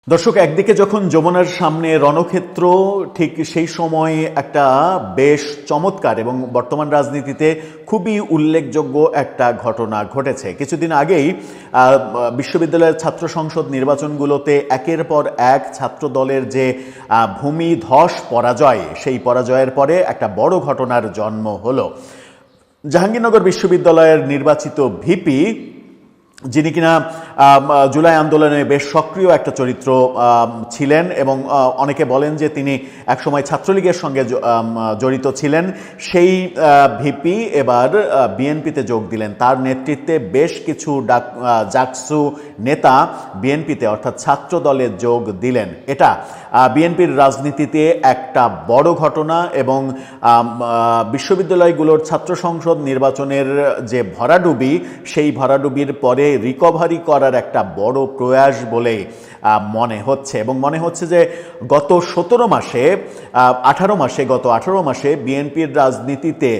দর্শক, একদিকে যখন যমুনার সামনে রণক্ষেত্র, ঠিক সেই সময় একটা বেশ চমৎকার এবং বর্তমান রাজনীতিতে খুবই উল্লেখযোগ্য একটা ঘটনা ঘটেছে। কিছুদিন আগেই বিশ্ববিদ্যালয়ের ছাত্র সংসদ নির্বাচনগুলোতে একের পর এক ছাত্র দলের যে ভূমিধস পরাজয়, সেই পরাজয়ের পরে একটা বড় ঘটনার জন্ম হলো। জাহাঙ্গীরনগর বিশ্ববিদ্যালয়ের নির্বাচিত ভিপি, যিনি কিনা জুলাই আন্দোলনে বেশ সক্রিয় একটা চরিত্র ছিলেন এবং অনেকে বলেন যে তিনি একসময় ছাত্রলীগের সঙ্গে জড়িত ছিলেন, সেই ভিপি এবার বিএনপিতে যোগ দিলেন। তার নেতৃত্বে বেশ কিছু জাকসু নেতা বিএনপিতে অর্থাৎ ছাত্র দলে যোগ দিলেন। এটা বিএনপির রাজনীতিতে একটা বড় ঘটনা এবং বিশ্ববিদ্যালয়গুলোর ছাত্র সংসদ নির্বাচনের যে ভরাডুবি, সেই ভরাডুবির পরে রিকভারি করার একটা বড় প্রয়াস বলে মনে হচ্ছে। এবং মনে হচ্ছে যে গত 18 মাসে বিএনপির রাজনীতিতে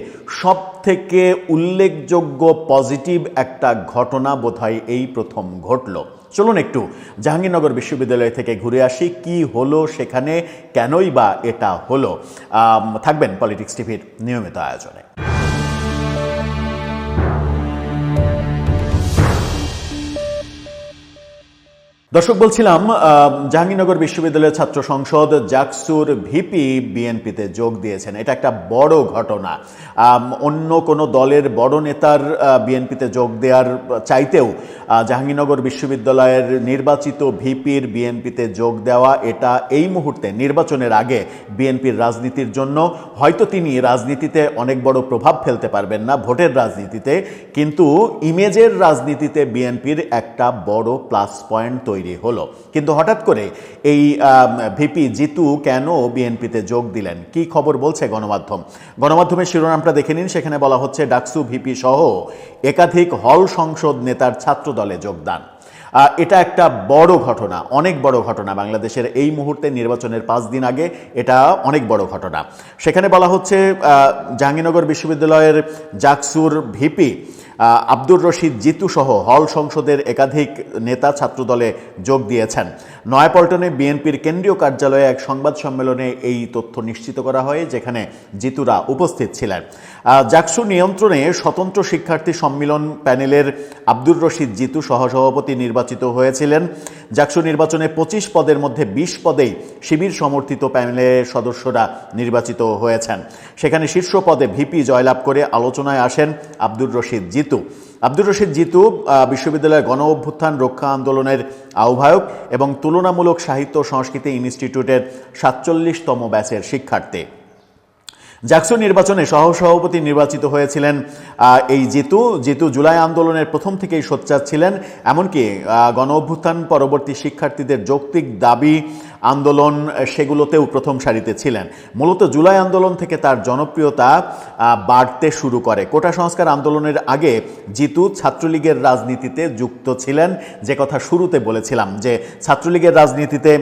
সবথেকে উল্লেখযোগ্য পজিটিভ একটা ঘটনা বোধহয় এই প্রথম ঘটল। চলুন একটু জাহাঙ্গীরনগর বিশ্ববিদ্যালয় থেকে ঘুরে আসি, কি হলো সেখানে, কেনই বা এটা হলো। থাকবেন পলিটিক্স টিভির নিয়মিত আয়োজনে। দর্শক, বলছিলাম জাহাঙ্গীরনগর বিশ্ববিদ্যালয়ের ছাত্র সংসদ জাকসুর ভিপি বিএনপিতে যোগ দিয়েছেন। এটা একটা বড় ঘটনা। অন্য কোনো দলের বড় নেতার বিএনপিতে যোগ দেওয়ার চাইতেও জাহাঙ্গীরনগর বিশ্ববিদ্যালয়ের নির্বাচিত ভিপির বিএনপিতে যোগ দেওয়া, এটা এই মুহূর্তে নির্বাচনের আগে বিএনপির রাজনীতির জন্য, হয়তো তিনি রাজনীতিতে অনেক বড় প্রভাব ফেলতে পারবেন না ভোটের রাজনীতিতে, কিন্তু ইমেজের রাজনীতিতে বিএনপির একটা বড় প্লাস পয়েন্ট তৈরি হলো। কিন্তু হঠাৎ করে এই ভিপি জিতু কেন বিএনপিতে যোগ দিলেন, কি খবর বলছে গণমাধ্যমের শিরোনামটা দেখে নিন। সেখানে বলা হচ্ছে ডাকসু ভিপি সহ একাধিক হল সংসদ নেতার ছাত্র দলে যোগদান। এটা একটা বড় ঘটনা, অনেক বড় ঘটনা। বাংলাদেশের এই মুহূর্তে নির্বাচনের 5 দিন আগে এটা অনেক বড় ঘটনা। সেখানে বলা হচ্ছে জাহাঙ্গীরনগর বিশ্ববিদ্যালয়ের জাকসুর ভিপি আব্দুর রশিদ জিতু সহ হল সংসদের একাধিক নেতা ছাত্রদলে যোগ দিয়েছেন। নয়াপল্টনে বিএনপির কেন্দ্রীয় কার্যালয়ে এক সংবাদ সম্মেলনে এই তথ্য নিশ্চিত করা হয়, যেখানে জিতুরা উপস্থিত ছিলেন। জাকসু নিয়ন্ত্রণে স্বতন্ত্র শিক্ষার্থী সম্মিলন প্যানেলের আব্দুর রশিদ জিতু সহসভাপতি নির্বাচিত হয়েছিলেন। জাকসু নির্বাচনে 25 পদের মধ্যে 20 পদেই শিবির সমর্থিত প্যানেলের সদস্যরা নির্বাচিত হয়েছেন। সেখানে শীর্ষ পদে ভিপি জয়লাভ করে আলোচনায় আসেন আব্দুর রশিদ জিতু। আব্দুর রশিদ জিতু বিশ্ববিদ্যালয়ের গণ অভ্যুত্থান রক্ষা আন্দোলনের আহ্বায়ক এবং তুলনামূলক সাহিত্য সংস্কৃতি ইনস্টিটিউটের 47তম ব্যাচের শিক্ষার্থী। জাকসু নির্বাচনে সহসভাপতি নির্বাচিত হয়েছিলেন এই জিতু জুলাই আন্দোলনের প্রথম থেকেই সোচ্চার ছিলেন। এমনকি গণ অভ্যুত্থান পরবর্তী শিক্ষার্থীদের যৌক্তিক দাবি আন্দোলন, সেগুলোতেও প্রথম সারিতে ছিলেন। মূলত জুলাই আন্দোলন থেকে তার জনপ্রিয়তা বাড়তে শুরু করে। কোটা সংস্কার আন্দোলনের আগে জিতু ছাত্রলীগের রাজনীতিতে যুক্ত ছিলেন, যে কথা শুরুতে বলেছিলাম যে ছাত্রলীগের রাজনীতিতে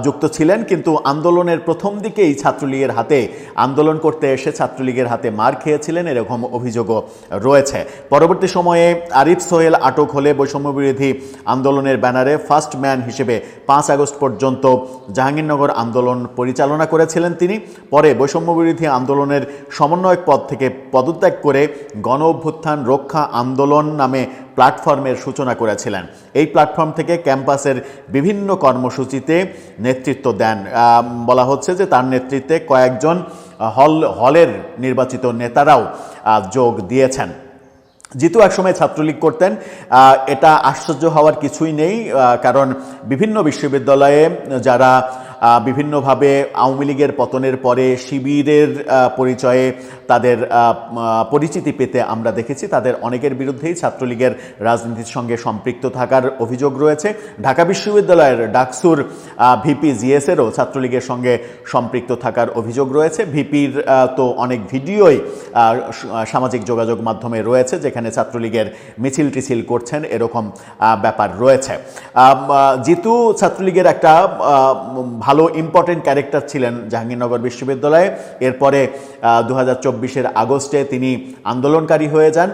যুক্ত ছিলেন, কিন্তু আন্দোলনের প্রথম দিকেই ছাত্রলীগের হাতে আন্দোলন করতে এসে ছাত্রলীগের হাতে মার খেয়েছিলেন, এরকম অভিযোগও রয়েছে। পরবর্তী সময়ে আরিফ সোহেল আটক হলে বৈষম্যবিরোধী আন্দোলনের ব্যানারে ফার্স্ট ম্যান হিসেবে 5 আগস্ট পর্যন্ত জাহাঙ্গীরনগর আন্দোলন পরিচালনা করেছিলেন তিনি। পরে বৈষম্যবিরোধী আন্দোলনের সমন্বয়ক পদ থেকে পদত্যাগ করে গণ অভ্যুত্থান রক্ষা আন্দোলন নামে প্ল্যাটফর্মের সূচনা করেছিলেন। এই প্ল্যাটফর্ম থেকে ক্যাম্পাসের বিভিন্ন কর্মসূচিতে নেতৃত্ব দেন। বলা হচ্ছে যে তার নেতৃত্বে কয়েকজন হলের নির্বাচিত নেতারাও যোগ দিয়েছেন। জিতু একসময় ছাত্রলীগ করতেন, এটা আশ্চর্য হওয়ার কিছুই নেই, কারণ বিভিন্ন বিশ্ববিদ্যালয়ে যারা বিভিন্নভাবে আওয়ামী লীগের পতনের পরে শিবিরের পরিচয়ে তাদের পরিচিতি পেতে আমরা দেখেছি, তাদের অনেকের বিরুদ্ধেই ছাত্রলীগের রাজনীতির সঙ্গে সম্পৃক্ত থাকার অভিযোগ রয়েছে। ঢাকা বিশ্ববিদ্যালয়ের ডাকসুর ভিপি জিএসেরও ছাত্রলীগের সঙ্গে সম্পৃক্ত থাকার অভিযোগ রয়েছে। ভিপির তো অনেক ভিডিওই সামাজিক যোগাযোগ মাধ্যমে রয়েছে, যেখানে সেখানে ছাত্রলীগের মিছিল টিছিল করছেন, এরকম ব্যাপার রয়েছে। জিতু ছাত্রলীগের একটা ভালো ইম্পর্টেন্ট ক্যারেক্টার ছিলেন জাহাঙ্গীরনগর বিশ্ববিদ্যালয়ে। এরপরে 2024-এর আগস্টে তিনি আন্দোলনকারী হয়ে যান,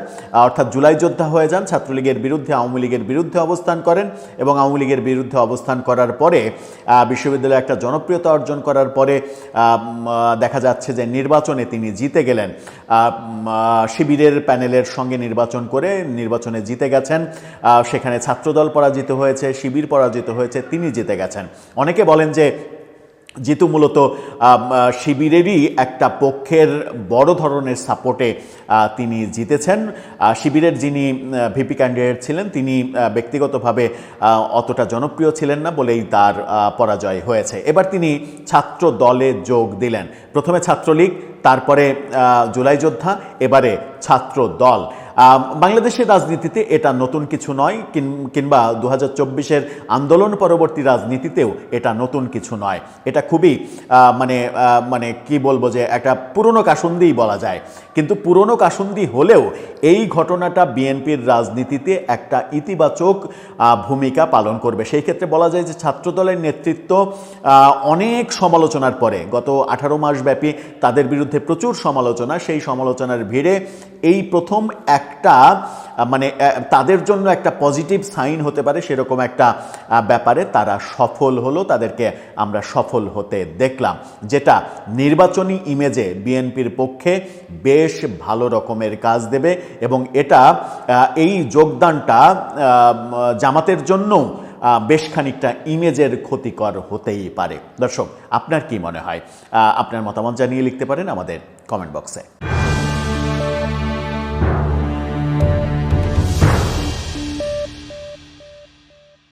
অর্থাৎ জুলাই যোদ্ধা হয়ে যান, ছাত্রলীগের বিরুদ্ধে আওয়ামী লীগের বিরুদ্ধে অবস্থান করেন এবং আওয়ামী লীগের বিরুদ্ধে অবস্থান করার পরে বিশ্ববিদ্যালয়ে একটা জনপ্রিয়তা অর্জন করার পরে দেখা যাচ্ছে যে নির্বাচনে তিনি জিতে গেলেন। শিবিরের প্যানেলের সঙ্গে নির্বাচন করে নির্বাচনে জিতে গেছেন। সেখানে ছাত্রদল পরাজিত হয়েছে, শিবির পরাজিত হয়েছে, তিনি জিতে গেছেন। অনেকে বলেন যে জিতু মূলত শিবিরেরই একটা পক্ষের বড় ধরনের সাপোর্টে তিনি জিতেছেন। শিবিরের যিনি ভিপি ক্যান্ডিডেট ছিলেন তিনি ব্যক্তিগতভাবে অতটা জনপ্রিয় ছিলেন না বলেই তার পরাজয় হয়েছে। এবার তিনি ছাত্র দলে যোগ দিলেন, প্রথমে ছাত্রলীগ, তারপরে জুলাই যোদ্ধা, এবারে ছাত্র দল। বাংলাদেশের রাজনীতিতে এটা নতুন কিছু নয়, কিংবা 2024-এর আন্দোলন পরবর্তী রাজনীতিতেও এটা নতুন কিছু নয়। এটা খুবই মানে কি বলবো যে একটা পুরনো কাসুন্দিই বলা যায়। কিন্তু পুরনো কাসুন্দি হলেও এই ঘটনাটা বিএনপির রাজনীতিতে একটা ইতিবাচক ভূমিকা পালন করবে। সেই ক্ষেত্রে বলা যায় যে ছাত্রদলের নেতৃত্ব অনেক সমালোচনার পরে, গত 18 মাস ব্যাপী তাদের বিরুদ্ধে প্রচুর সমালোচনা, সেই সমালোচনার ভিড়ে এই প্রথম একটা তাদের জন্য একটা পজিটিভ সাইন হতে পারে সেরকম একটা ব্যাপারে তারা সফল হলো, তাদেরকে আমরা সফল হতে দেখলাম, যেটা নির্বাচনী ইমেজে বিএনপির পক্ষে বেশ ভালো রকমের কাজ দেবে এবং এটা এই যোগদানটা জামাতের জন্য বেশ খানিকটা ইমেজের ক্ষতিকর হতেই পারে। দর্শক, আপনার কি মনে হয়? আপনার মতামত জানিয়ে লিখতে পারেন আমাদের কমেন্ট বক্সে।